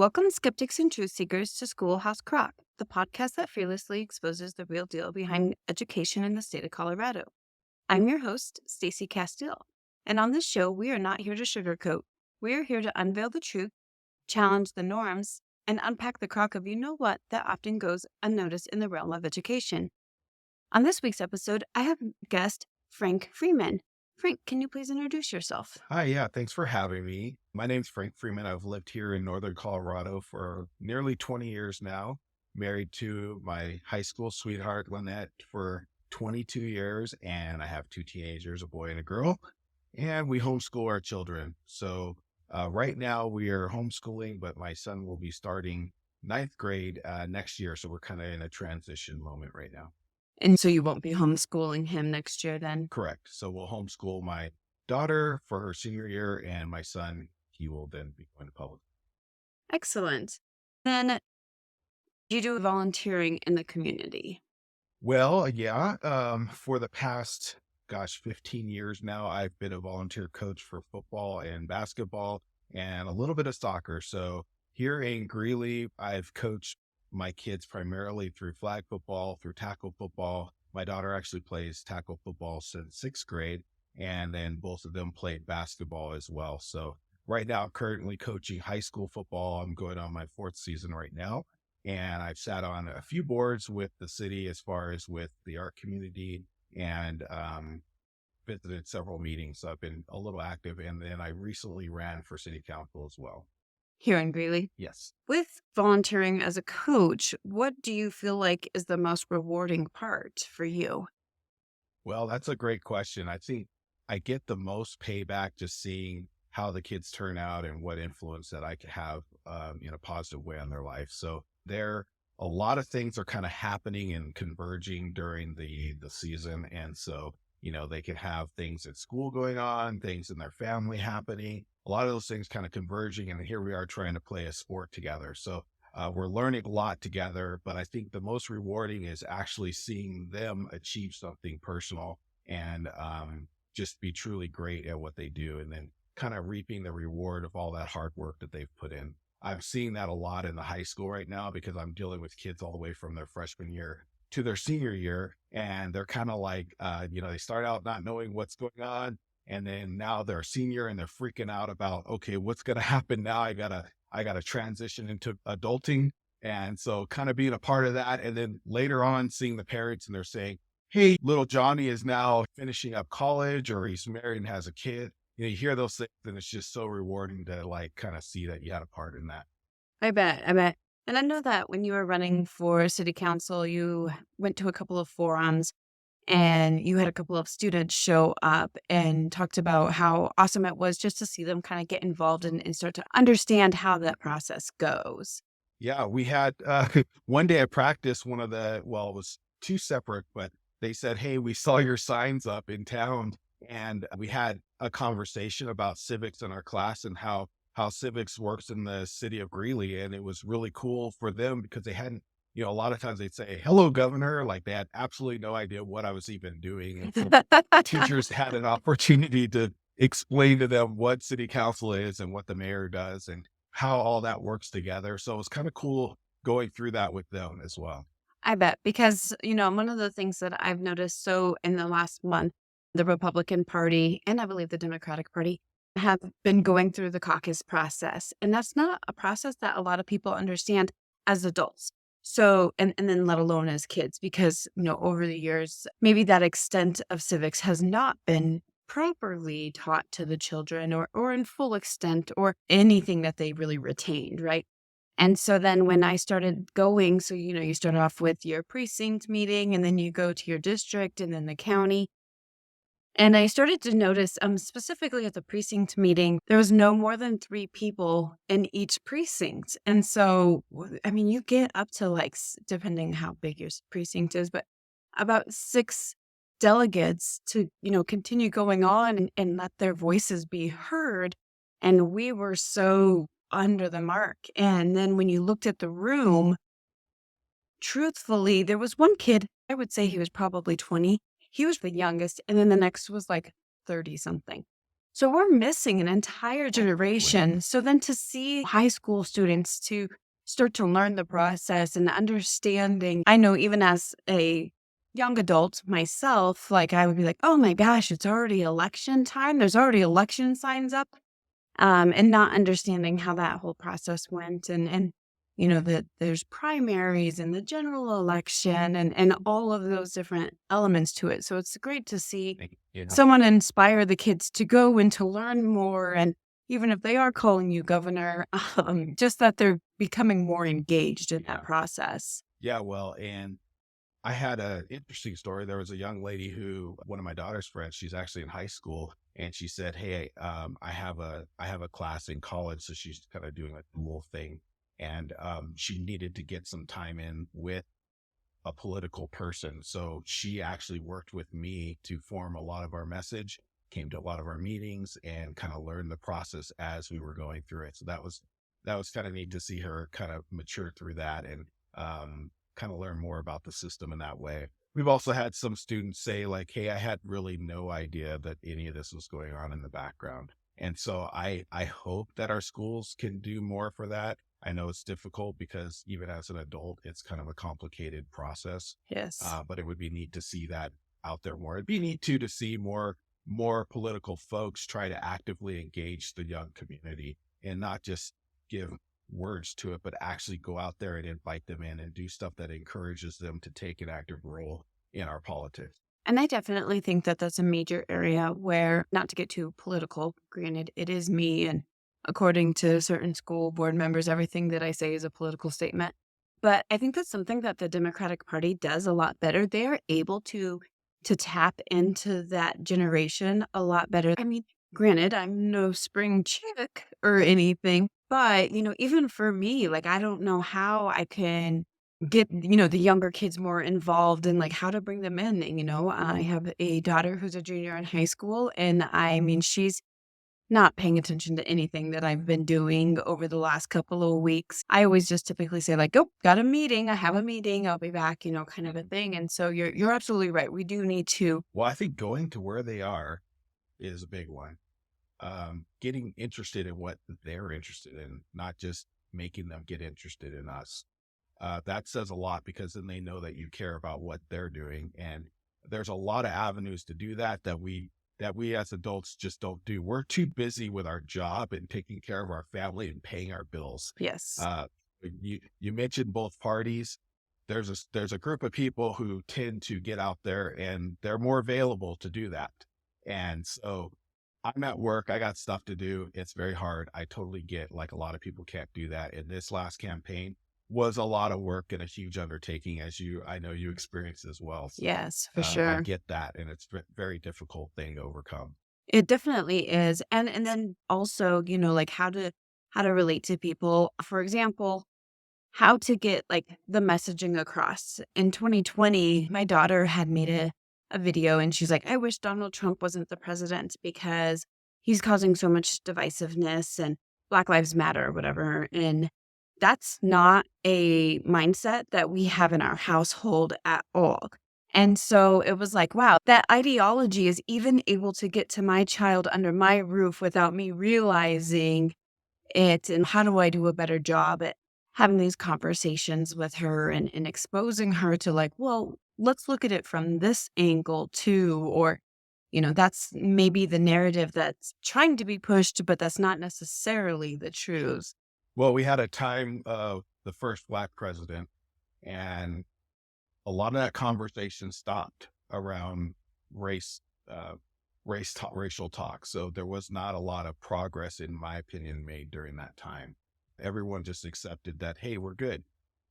Welcome, skeptics and truth seekers, to Schoolhouse Crock, the podcast that fearlessly exposes the real deal behind education in the state of Colorado. I'm your host, Stacey Castile, and on this show, we are not here to sugarcoat. We are here to unveil the truth, challenge the norms, and unpack the crock of you-know-what that often goes unnoticed in the realm of education. On this week's episode, I have guest Frank Freeman. Frank, can you please introduce yourself? Hi, yeah, thanks for having me. My name's Frank Freeman. I've lived here in Northern Colorado for nearly 20 years now. Married to my high school sweetheart, Lynette, for 22 years, and I have two teenagers, a boy and a girl, and we homeschool our children. So right now we are homeschooling, but my son will be starting ninth grade next year. So we're kind of in a transition moment right now. And so you won't be homeschooling him next year then? Correct. So we'll homeschool my daughter for her senior year, and my son, he will then be going to public. Excellent. Then you do volunteering in the community. Well, yeah, for the past, 15 years now, I've been a volunteer coach for football and basketball and a little bit of soccer. So here in Greeley, I've coached my kids primarily through flag football, through tackle football. My daughter actually plays tackle football since sixth grade, and then both of them played basketball as well. So right now, currently coaching high school football. I'm going on my fourth season right now. And I've sat on a few boards with the city as far as with the art community and visited several meetings. So I've been a little active. And then I recently ran for city council as well. Here in Greeley. Yes. With volunteering as a coach, what do you feel like is the most rewarding part for you? Well, that's a great question. I think I get the most payback just seeing how the kids turn out and what influence that I could have in a positive way on their life. So a lot of things are kind of happening and converging during the season. And so, they can have things at school going on, things in their family happening, a lot of those things kind of converging. And here we are trying to play a sport together. So we're learning a lot together, but I think the most rewarding is actually seeing them achieve something personal and just be truly great at what they do, and then kind of reaping the reward of all that hard work that they've put in. I'm seeing that a lot in the high school right now because I'm dealing with kids all the way from their freshman year to their senior year. And they're kind of like, they start out not knowing what's going on. And then now they're a senior and they're freaking out about, okay, what's going to happen now? I gotta transition into adulting. And so kind of being a part of that. And then later on seeing the parents and they're saying, hey, little Johnny is now finishing up college or he's married and has a kid. You hear those things and it's just so rewarding to like kind of see that you had a part in that. I bet. And I know that when you were running for city council, you went to a couple of forums and you had a couple of students show up and talked about how awesome it was just to see them kind of get involved and start to understand how that process goes. Yeah, we had one day at practice, it was two separate, but they said, hey, we saw your signs up in town. And we had a conversation about civics in our class and how civics works in the city of Greeley. And it was really cool for them because they hadn't, a lot of times they'd say, hello, governor. Like they had absolutely no idea what I was even doing. And so teachers had an opportunity to explain to them what city council is and what the mayor does and how all that works together. So it was kind of cool going through that with them as well. I bet because, one of the things that I've noticed in the last month, the Republican Party and I believe the Democratic Party have been going through the caucus process. And that's not a process that a lot of people understand as adults. So, and then let alone as kids, because, over the years, maybe that extent of civics has not been properly taught to the children or in full extent or anything that they really retained, right? And so then when I started going, so, you start off with your precinct meeting and then you go to your district and then the county. And I started to notice, specifically at the precinct meeting, there was no more than 3 people in each precinct. And so, you get up to depending how big your precinct is, but about 6 delegates to, continue going on and let their voices be heard. And we were so under the mark. And then when you looked at the room, truthfully, there was one kid, I would say he was probably 20. He was the youngest, and then the next was 30 something. So we're missing an entire Absolutely. generation. So then to see high school students to start to learn the process and understanding, I know even as a young adult myself, like I would be like, oh my gosh, it's already election time. There's already election signs up, and not understanding how that whole process went, and that there's primaries and the general election and all of those different elements to it. So it's great to see Yeah. someone inspire the kids to go and to learn more, and even if they are calling you governor, just that they're becoming more engaged in that Yeah. process. Yeah. Well, and I had an interesting story. There was a young lady who, one of my daughter's friends, she's actually in high school, and she said, "Hey, I have a class in college, so she's kind of doing a dual thing, and she needed to get some time in with a political person. So she actually worked with me to form a lot of our message, came to a lot of our meetings, and kind of learned the process as we were going through it. So that was kind of neat to see her kind of mature through that and kind of learn more about the system in that way. We've also had some students say like, "Hey, I had really no idea that any of this was going on in the background." And so I hope that our schools can do more for that. I know it's difficult because even as an adult, it's kind of a complicated process. Yes. But it would be neat to see that out there more. It'd be neat too to see more political folks try to actively engage the young community and not just give words to it, but actually go out there and invite them in and do stuff that encourages them to take an active role in our politics. And I definitely think that that's a major area where, not to get too political, granted, it is me. And according to certain school board members, everything that I say is a political statement. But I think that's something that the Democratic Party does a lot better. They are able to tap into that generation a lot better. I mean, granted, I'm no spring chick or anything, but even for me, like I don't know how I can get the younger kids more involved and like how to bring them in. And I have a daughter who's a junior in high school, and I mean she's not paying attention to anything that I've been doing over the last couple of weeks. I always just typically say like, oh, got a meeting, I have a meeting, I'll be back, kind of a thing. And so you're absolutely right, we do need to. Well, I think going to where they are is a big one. Getting interested in what they're interested in, not just making them get interested in us. That says a lot because then they know that you care about what they're doing. And there's a lot of avenues to do that we as adults just don't do. We're too busy with our job and taking care of our family and paying our bills. Yes. Uh, you mentioned both parties. There's a group of people who tend to get out there and they're more available to do that. And so I'm at work. I got stuff to do. It's very hard. I totally get like a lot of people can't do that. And this last campaign was a lot of work and a huge undertaking, as I know you experienced as well. So Yes, for I sure. get that, and it's a very difficult thing to overcome. It definitely is. And then also, like how to relate to people. For example, how to get, like, the messaging across. In 2020, my daughter had made a video, and she's like, "I wish Donald Trump wasn't the president because he's causing so much divisiveness and Black Lives Matter," or whatever, and that's not a mindset that we have in our household at all. And so it was like, wow, that ideology is even able to get to my child under my roof without me realizing it. And how do I do a better job at having these conversations with her and exposing her to like, well, let's look at it from this angle too. Or, that's maybe the narrative that's trying to be pushed, but that's not necessarily the truth. Well, we had a time of the first Black president, and a lot of that conversation stopped around race, uh, racial talk. So there was not a lot of progress, in my opinion, made during that time. Everyone just accepted that, hey, we're good.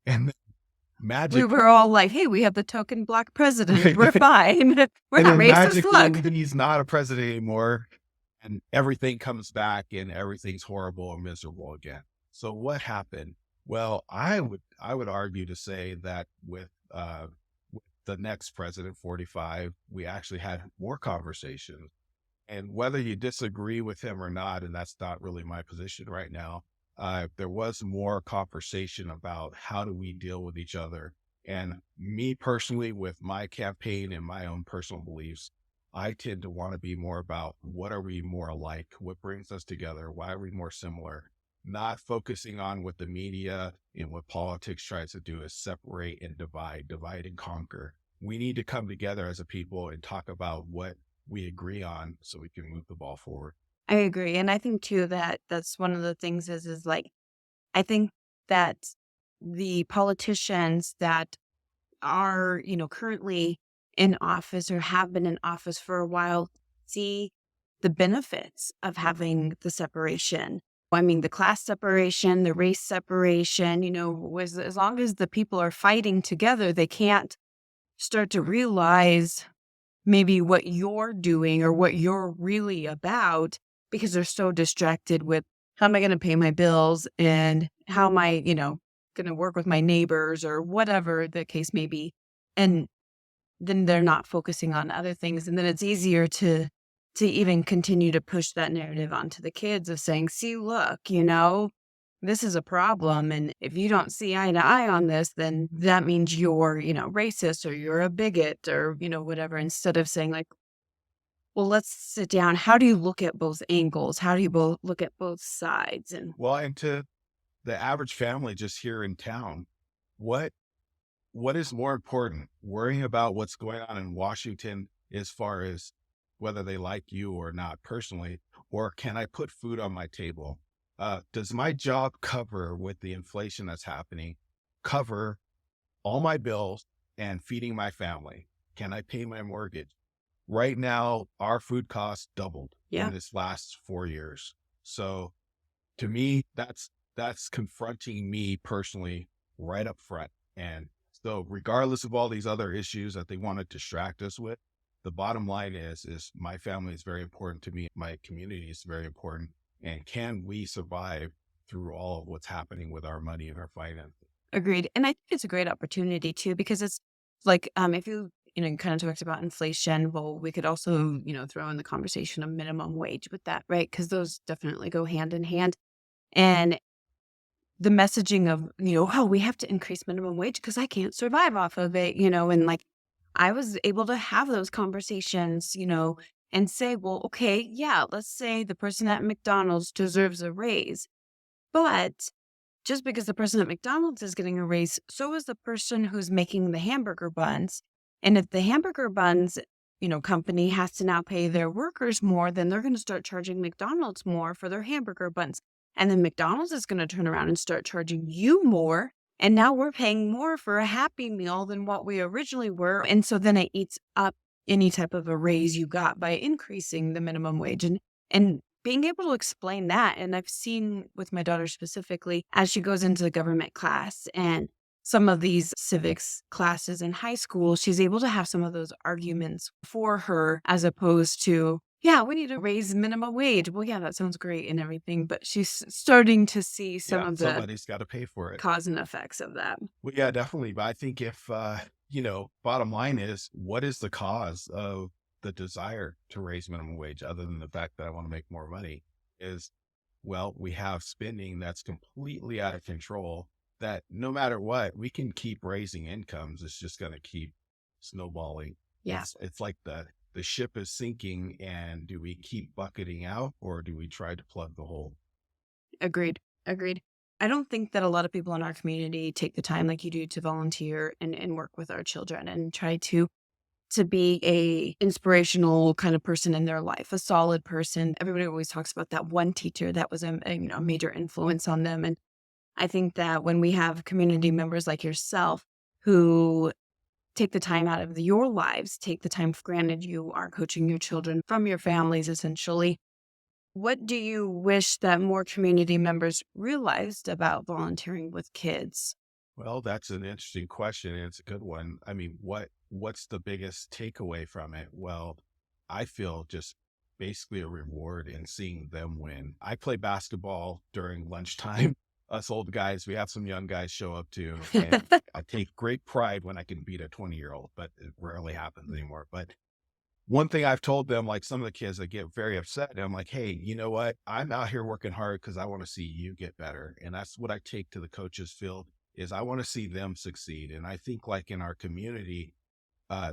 And then We magic, were all like, hey, we have the token black president. right? We're fine. We're And not then racist. magically, Look. he's not a president anymore, and everything comes back, and everything's horrible and miserable again. So what happened? Well, I would argue to say that with the next president, 45, we actually had more conversations. And whether you disagree with him or not, and that's not really my position right now, there was more conversation about how do we deal with each other. And me personally, with my campaign and my own personal beliefs, I tend to want to be more about what are we more alike? What brings us together? Why are we more similar? Not focusing on what the media and what politics tries to do is separate and divide and conquer. We need to come together as a people and talk about what we agree on so we can move the ball forward. I agree, and I think too that that's one of the things is like, I think that the politicians that are, currently in office or have been in office for a while see the benefits of having the separation. I mean, the class separation, the race separation, as long as the people are fighting together, they can't start to realize maybe what you're doing or what you're really about because they're so distracted with how am I going to pay my bills and how am I, going to work with my neighbors or whatever the case may be. And then they're not focusing on other things. And then it's easier to even continue to push that narrative onto the kids of saying, see, look, this is a problem. And if you don't see eye to eye on this, then that means you're, racist or you're a bigot or, whatever, instead of saying like, well, let's sit down. How do you look at both angles? How do you both look at both sides? And Well, and to the average family just here in town, what what is more important? Worrying about what's going on in Washington as far as whether they like you or not personally, or can I put food on my table? Does my job cover with the inflation that's happening, cover all my bills and feeding my family? Can I pay my mortgage? Right now, our food costs doubled yeah, in this last 4 years. So to me, that's confronting me personally right up front. And so regardless of all these other issues that they want to distract us with, the bottom line is my family is very important to me. My community is very important. And can we survive through all of what's happening with our money and our finances? agreed. And I think it's a great opportunity too, because it's like, if you kind of talked about inflation, well, we could also, throw in the conversation of minimum wage with that, right? Because those definitely go hand in hand. And the messaging of, "Oh, we have to increase minimum wage because I can't survive off of it," and, like, I was able to have those conversations, and say, "Well, okay, yeah, let's say the person at McDonald's deserves a raise, but just because the person at McDonald's is getting a raise, so is the person who's making the hamburger buns. And if the hamburger buns, company has to now pay their workers more, then they're going to start charging McDonald's more for their hamburger buns. And then McDonald's is going to turn around and start charging you more. And now we're paying more for a Happy Meal than what we originally were. And so then it eats up any type of a raise you got by increasing the minimum wage. And being able to explain that, and I've seen with my daughter specifically, as she goes into the government class and some of these civics classes in high school, she's able to have some of those arguments for her as opposed to, yeah, we need to raise minimum wage. Well, yeah, that sounds great and everything, but she's starting to see some Yeah, of the somebody's got to pay for it. cause and effects of that. Well, yeah, definitely. But I think if, bottom line is what is the cause of the desire to raise minimum wage other than the fact that I want to make more money is, well, we have spending that's completely out of control that no matter what, we can keep raising incomes. It's just going to keep snowballing. Yeah, It's like the ship is sinking and do we keep bucketing out or do we try to plug the hole? agreed. Agreed. I don't think that a lot of people in our community take the time like you do to volunteer and work with our children and try to be a inspirational kind of person in their life, a solid person. Everybody always talks about that one teacher that was a major influence on them. And I think that when we have community members like yourself who take the time out of your lives, take the time for granted you are coaching your children from your families essentially. What do you wish that more community members realized about volunteering with kids? Well, that's an interesting question, and it's a good one. I mean, what's the biggest takeaway from it? Well, I feel just basically a reward in seeing them win. I play basketball during lunchtime. Us old guys, we have some young guys show up too, and I take great pride when I can beat a 20-year-old, but it rarely happens anymore. But one thing I've told them, like some of the kids that get very upset, and I'm like, hey, you know what? I'm out here working hard because I want to see you get better. And that's what I take to the coaches field is I want to see them succeed. And I think like in our community,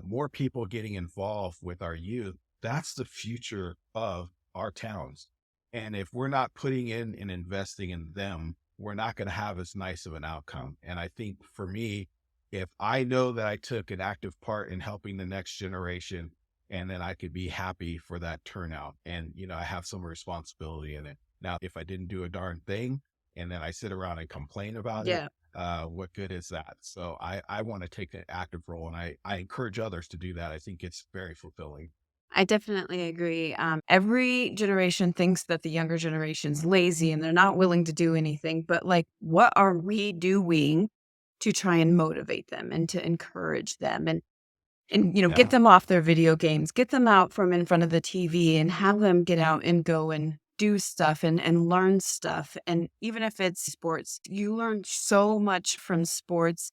more people getting involved with our youth, that's the future of our towns. And if we're not putting in and investing in them, we're not going to have as nice of an outcome. And I think for me, if I know that I took an active part in helping the next generation, and then I could be happy for that turnout. And, I have some responsibility in it. Now, if I didn't do a darn thing and then I sit around and complain about it, Yeah. what good is that? So I want to take an active role, and I encourage others to do that. I think it's very fulfilling. I definitely agree. Every generation thinks that the younger generation's lazy and they're not willing to do anything. But like, what are we doing to try and motivate them and to encourage them and get Yeah. them off their video games, get them out from in front of the TV and have them get out and go and do stuff and learn stuff. And even if it's sports, you learn so much from sports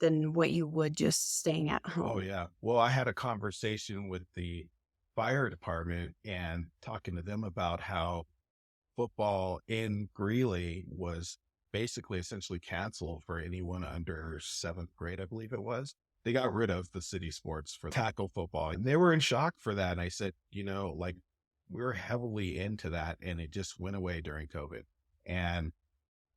than what you would just staying at Oh, home. yeah. Well, I had a conversation with the fire department and talking to them about how football in Greeley was basically essentially canceled for anyone under seventh grade, I believe it was. They got rid of the city sports for tackle football, and they were in shock for that. And I said, like, we're heavily into that, and it just went away during COVID. And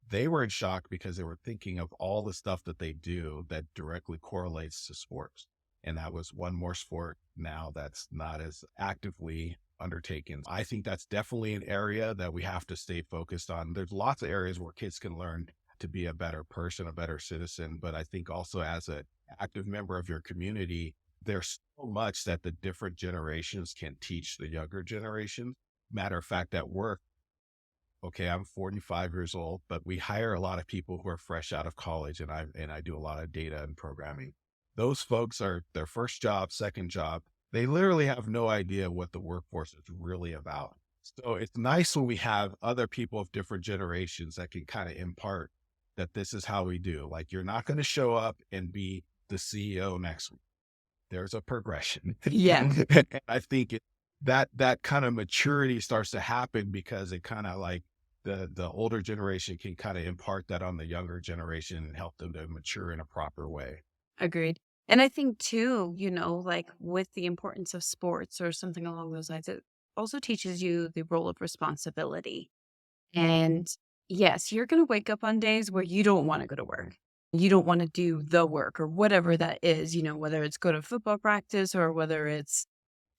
they were in shock because they were thinking of all the stuff that they do that directly correlates to sports. And that was one more sport now that's not as actively undertaken. I think that's definitely an area that we have to stay focused on. There's lots of areas where kids can learn to be a better person, a better citizen. But I think also as an active member of your community, there's so much that the different generations can teach the younger generation. Matter of fact, at work, okay, I'm 45 years old, but we hire a lot of people who are fresh out of college, and I do a lot of data and programming. Those folks are their first job, second job. They literally have no idea what the workforce is really about. So it's nice when we have other people of different generations that can kind of impart that this is how we do. Like, you're not going to show up and be the CEO next week. There's a progression. Yeah, And I think that kind of maturity starts to happen because it kind of like the older generation can kind of impart that on the younger generation and help them to mature in a proper way. agreed. And I think too, like with the importance of sports or something along those lines, it also teaches you the role of responsibility. And yes, you're going to wake up on days where you don't want to go to work. You don't want to do the work or whatever that is, whether it's go to football practice or whether it's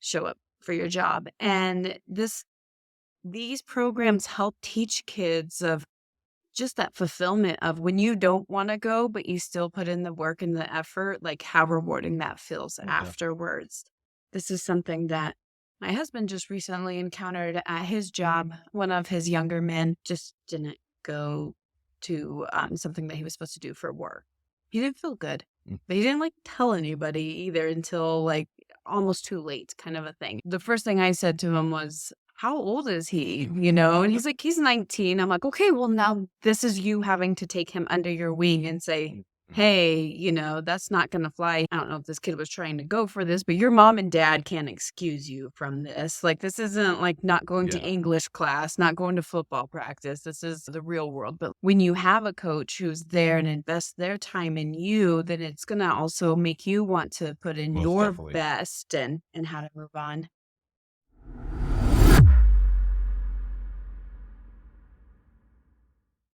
show up for your job. And these programs help teach kids of just that fulfillment of when you don't wanna go, but you still put in the work and the effort, like, how rewarding that feels Yeah. afterwards. This is something that my husband just recently encountered at his job. One of his younger men just didn't go to, something that he was supposed to do for work. He didn't feel good, Mm. but he didn't, like, tell anybody either until, like, almost too late kind of a thing. The first thing I said to him was, "How old is he?" And he's like, "He's 19." I'm like, "Okay, well, now this is you having to take him under your wing and say, Mhm. hey, that's not gonna fly. I don't know if this kid was trying to go for this, but your mom and dad can't excuse you from this. Like, this isn't like not going to Yeah. English class, not going to football practice. This is the real world." But when you have a coach who's there and invests their time in you, then it's gonna also make you want to put in Most your definitely. best and how to move on.